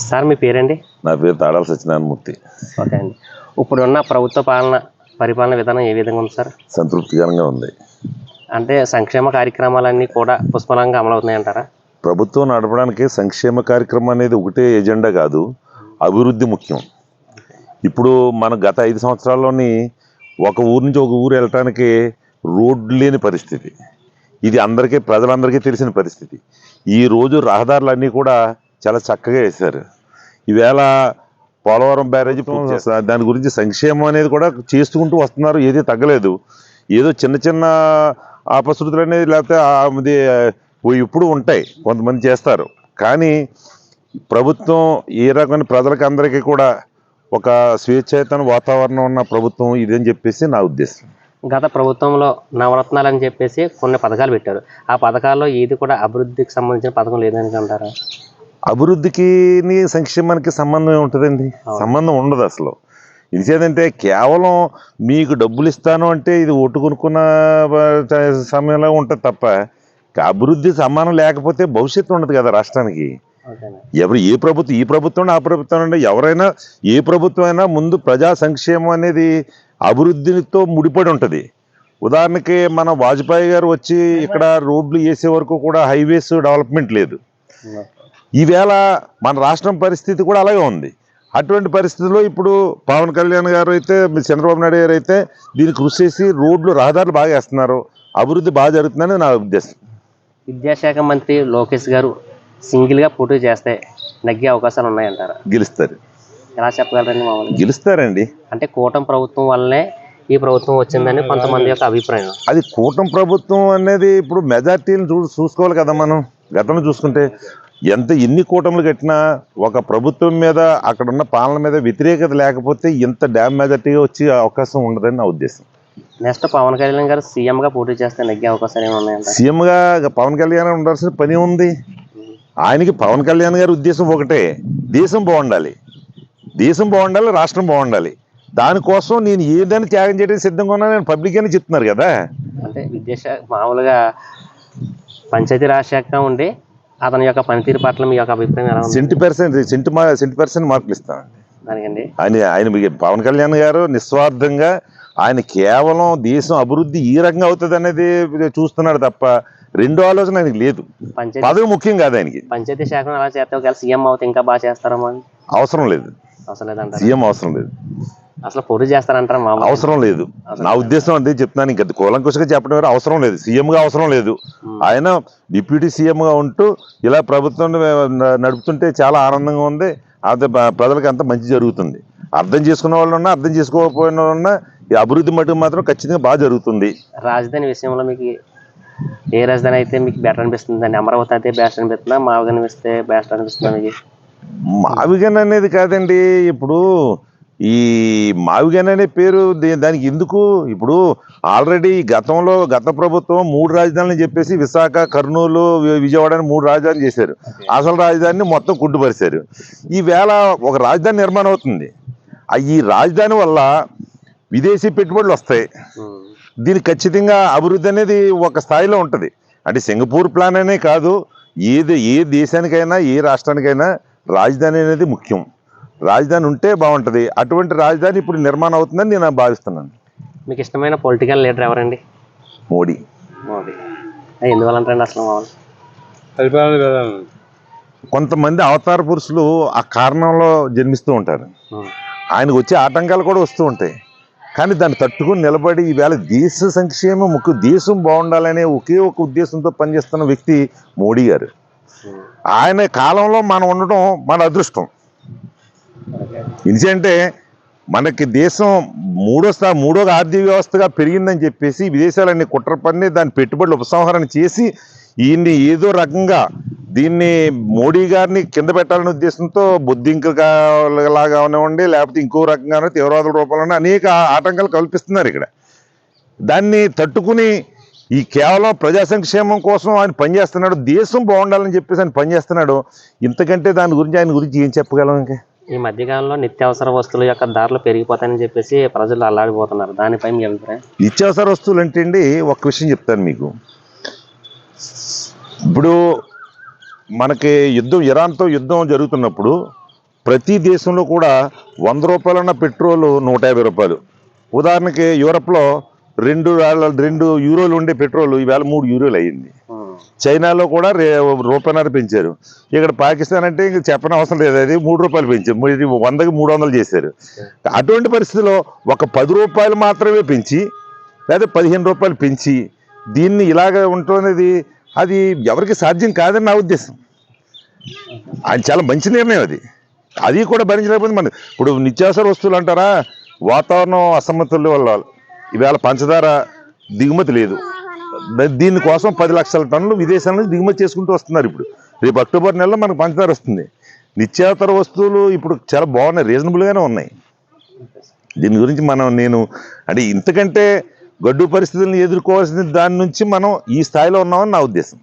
Sir మీ పేరండి? నా పేరు తాడాల సత్యనారాయణమూర్తి. ఓకే అండి. ఇప్పుడున్న ప్రభుత్వ పరిపాలన విధానం ఏ విధంగా ఉంది సార్? సంతృప్తికరంగా ఉంది. అంటే సంక్షేమ కార్యక్రమాలన్నీ కూడా పుష్కలంగా అమలవుతున్నాయంటారా? ప్రభుత్వం నడపడానికి సంక్షేమ కార్యక్రమం అనేది ఒకటే ఎజెండా కాదు, అభివృద్ధి ముఖ్యం. ఇప్పుడు మన గత 5 సంవత్సరాల్లోని ఒక ఊరు నుంచి ఒక ఊరు వెళ్ళటానికి రోడ్లు లేని పరిస్థితి. ఇది ప్రజలందరికీ తెలిసిన పరిస్థితి. ఈరోజు రహదారులన్నీ కూడా చాలా చక్కగా వేశారు. ఈవేళ పోలవరం బ్యారేజ్ దాని గురించి సంక్షేమం అనేది కూడా చేసుకుంటూ వస్తున్నారు, ఏది తగ్గలేదు. ఏదో చిన్న చిన్న అపశృతులు అనేది లేకపోతే ఇప్పుడు ఉంటాయి, కొంతమంది చేస్తారు. కానీ ప్రభుత్వం ఏ రకమైన ప్రజలకు అందరికీ కూడా ఒక స్వేచ్ఛాయుత వాతావరణం ఉన్న ప్రభుత్వం ఇదని చెప్పేసి నా ఉద్దేశం. గత ప్రభుత్వంలో నవరత్నాలు అని చెప్పేసి కొన్ని పథకాలు పెట్టారు. ఆ పథకాల్లో ఏది కూడా అభివృద్ధికి సంబంధించిన పథకం లేదని అంటారా? అభివృద్ధికి సంక్షేమానికి సంబంధం ఏముంటుందండి? సంబంధం ఉండదు అసలు. ఇదేంటంటే కేవలం మీకు డబ్బులు ఇస్తాను అంటే ఇది ఓటు కొనుక్కున్న సమయంలో ఉంటుంది తప్ప అభివృద్ధి సమానం లేకపోతే భవిష్యత్తు ఉండదు కదా రాష్ట్రానికి. ఈ ప్రభుత్వం ఆ ప్రభుత్వం అంటే ఎవరైనా ఏ ప్రభుత్వం అయినా ముందు ప్రజా సంక్షేమం అనేది అభివృద్ధితో ముడిపడి ఉంటుంది. ఉదాహరణకి మన వాజ్పేయి గారు వచ్చి ఇక్కడ రోడ్లు వేసే వరకు కూడా హైవేస్ డెవలప్మెంట్ లేదు. ఈవేళ మన రాష్ట్రం పరిస్థితి కూడా అలాగే ఉంది. అటువంటి పరిస్థితుల్లో ఇప్పుడు పవన్ కళ్యాణ్ గారు అయితే, చంద్రబాబు నాయుడు గారు అయితే దీన్ని కృషి చేసి రోడ్లు రహదారులు బాగా వేస్తున్నారు, అభివృద్ధి బాగా జరుగుతుందని నా ఉద్దేశం. విద్యాశాఖ మంత్రి లోకేష్ గారు సింగిల్గా పోటీ చేస్తే నగ్గే అవకాశాలు ఉన్నాయంటారా? గెలుస్తారు. ఎలా చెప్పగలరండి? మామూలు గెలుస్తారండి. అంటే కూటమి ప్రభుత్వం వల్లనే ఈ ప్రభుత్వం వచ్చిందని కొంతమంది యొక్క అభిప్రాయం. అది కూటమి ప్రభుత్వం అనేది ఇప్పుడు మెజార్టీని చూసుకోవాలి కదా. మనం గతంలో చూసుకుంటే ఎన్ని కూటములు కట్టినా ఒక ప్రభుత్వం మీద అక్కడున్న పాలన మీద వ్యతిరేకత లేకపోతే ఇంత డ్యామ్ మెజార్టీగా వచ్చే అవకాశం ఉండదని నా ఉద్దేశం. నెక్స్ట్ పవన్ కళ్యాణ్ గారు సీఎంగా పోటీ చేస్తే నగ్గే అవకాశాలు ఏమన్నాయంట? సీఎంగా పవన్ కళ్యాణ్ ఉండాల్సిన పని ఉంది. ఆయనకి పవన్ కళ్యాణ్ గారి ఉద్దేశం ఒకటే, దేశం బాగుండాలి, రాష్ట్రం బాగుండాలి. దానికోసం నేను ఏదైనా త్యాగం చేయడానికి సిద్ధంగా ఉన్నా నేను పబ్లిక్ అని చెప్తున్నారు కదా. అంటే విద్యాశాఖ మామూలుగా పంచాయతీరాజ్ శాఖ ఉండి అతని యొక్క పనితీరు పట్ల మీ యొక్క అభిప్రాయం ఎలా ఉంది? 100% మార్కులు ఇస్తామండి దానికండి. ఆయన పవన్ కళ్యాణ్ గారు నిస్వార్థంగా ఆయన కేవలం దేశం అభివృద్ధి ఈ రకంగా అవుతుంది అనేది చూస్తున్నాడు తప్ప రెండో ఆలోచన ఆయనకి లేదు. పదవి ముఖ్యం కాదు ఆయనకి. పంచాయతీ శాఖను అలా చేస్తే ఒకవేళ సీఎం అవుతే ఇంకా బాగా చేస్తారమ్మా? అవసరం లేదు. సీఎం అవసరం లేదు. అసలు పోటీ చేస్తారంటారా? అవసరం లేదు. నా ఉద్దేశం అంతే చెప్తున్నాను. ఇంకా కూలంకుశగా చెప్పడం వేరే. అవసరం లేదు, సీఎంగా అవసరం లేదు. ఆయన డిప్యూటీ సీఎంగా ఉంటూ ఇలా ప్రభుత్వం నడుపుతుంటే చాలా ఆనందంగా ఉంది. అది ప్రజలకు అంతా మంచి జరుగుతుంది. అర్థం చేసుకున్న వాళ్ళు ఉన్నా, అర్థం చేసుకోకపోయిన వాళ్ళు ఉన్నా ఈ అభివృద్ధి మటుకు మాత్రం ఖచ్చితంగా బాగా జరుగుతుంది. రాజధాని విషయంలో మీకు ఏ రాజధాని అయితే మీకు బెటర్ అనిపిస్తుంది? దాన్ని అమరావతి అయితే బెస్ట్ అనిపిస్తుందా, మావిగన్ ఇస్తే బెస్ట్ అనిపిస్తుందా మీకు? మావిగన్ అనేది కాదండి. ఇప్పుడు ఈ మావిగన్ అనే పేరు దానికి ఎందుకు? ఇప్పుడు ఆల్రెడీ గత ప్రభుత్వం 3 రాజధానులు చెప్పేసి విశాఖ, కర్నూలు, విజయవాడ అని 3 రాజధానులు చేశారు. అసలు రాజధానిని మొత్తం కుంటుపరిచారు. ఈవేళ ఒక రాజధాని నిర్మాణం అవుతుంది. ఈ రాజధాని వల్ల విదేశీ పెట్టుబడులు వస్తాయి. దీనికి ఖచ్చితంగా అభివృద్ధి అనేది ఒక స్థాయిలో ఉంటుంది. అంటే సింగపూర్ ప్లాన్ అనే కాదు, ఏ దేశానికైనా ఏ రాష్ట్రానికైనా రాజధాని అనేది ముఖ్యం. రాజధాని ఉంటే బాగుంటుంది. అటువంటి రాజధాని ఇప్పుడు నిర్మాణం అవుతుందని నేను భావిస్తున్నాను. మీకు ఇష్టమైన పొలిటికల్ లీడర్ ఎవరండి? మోడీ. ఎందువల్ల అంటారండి అసలు? పరిపాలన కొంతమంది అవతార పురుషులు ఆ కారణంలో జన్మిస్తూ ఉంటారు. ఆయనకు వచ్చే ఆటంకాలు కూడా వస్తూ ఉంటాయి. కానీ దాన్ని తట్టుకుని నిలబడి ఈవేళ దేశ సంక్షేమం ముఖ్యం, దేశం బాగుండాలనే ఒకే ఒక ఉద్దేశంతో పనిచేస్తున్న వ్యక్తి మోడీ గారు. ఆయన కాలంలో మనం ఉండటం మన అదృష్టం. ఎందుకంటే మనకి దేశం మూడో ఆర్థిక వ్యవస్థగా పెరిగిందని చెప్పేసి విదేశాలన్నీ కుట్ర పన్ని దాని పెట్టుబడులు ఉపసంహరణ చేసి ఈయన్ని ఏదో రకంగా దీన్ని మోడీ గారిని కింద పెట్టాలనే ఉద్దేశంతో బొద్దింకలాగా ఉండి లేకపోతే ఇంకో రకంగానో తీవ్రవాదుల రూపంలోనే అనేక ఆటంకాలు కల్పిస్తున్నారు ఇక్కడ. దాన్ని తట్టుకుని ఈ కేవలం ప్రజా సంక్షేమం కోసం ఆయన పనిచేస్తున్నాడు, దేశం బాగుండాలని చెప్పేసి ఆయన పనిచేస్తున్నాడు. ఇంతకంటే ఆయన గురించి ఏం చెప్పగలం? ఇంకా ఈ మధ్యకాలంలో నిత్యావసర వస్తువుల యొక్క ధరలు పెరిగిపోతాయని చెప్పేసి ప్రజలు అల్లాడిపోతున్నారు. దానిపై మీ అభిప్రాయం? నిత్యావసర వస్తువులు అంటే అండి, ఒక విషయం చెప్తాను మీకు. ఇప్పుడు మనకి ఇరాన్తో యుద్ధం జరుగుతున్నప్పుడు ప్రతి దేశంలో కూడా 100 రూపాయలన్న పెట్రోల్ 150 రూపాయలు. ఉదాహరణకి యూరప్లో 2 యూరోలు ఉండే పెట్రోల్ ఈవేళ 3 యూరోలు అయ్యింది. చైనాలో కూడా రూపాయన్నర పెంచారు. ఇక్కడ పాకిస్తాన్ అంటే ఇంక చెప్పని అవసరం లేదు, అది 3 రూపాయలు పెంచారు, 100కి 300 చేశారు. అటువంటి పరిస్థితిలో ఒక 10 రూపాయలు మాత్రమే పెంచి లేదా 15 రూపాయలు పెంచి దీన్ని ఇలాగ ఉంటున్నది అది ఎవరికి సాధ్యం కాదని నా ఉద్దేశం. అది చాలా మంచి నిర్ణయం. అది కూడా భరించలేకపోతే మన ఇప్పుడు నిత్యావసర వస్తువులు అంటారా, వాతావరణం అసమతుల్యం వల్ల ఈవేళ పంచదార దిగుమతి లేదు. దీనికోసం 10 లక్షల టన్నులు విదేశాల నుంచి దిగుమతి చేసుకుంటూ వస్తున్నారు. ఇప్పుడు రేపు అక్టోబర్ నెలలో మనకు పంచదార వస్తుంది. నిత్యావసర వస్తువులు ఇప్పుడు చాలా బాగున్నాయి, రీజనబుల్గానే ఉన్నాయి. దీని గురించి నేను అంటే ఇంతకంటే గడ్డు పరిస్థితులను ఎదుర్కోవాల్సిన దాని నుంచి మనం ఈ స్థాయిలో ఉన్నామని నా ఉద్దేశం.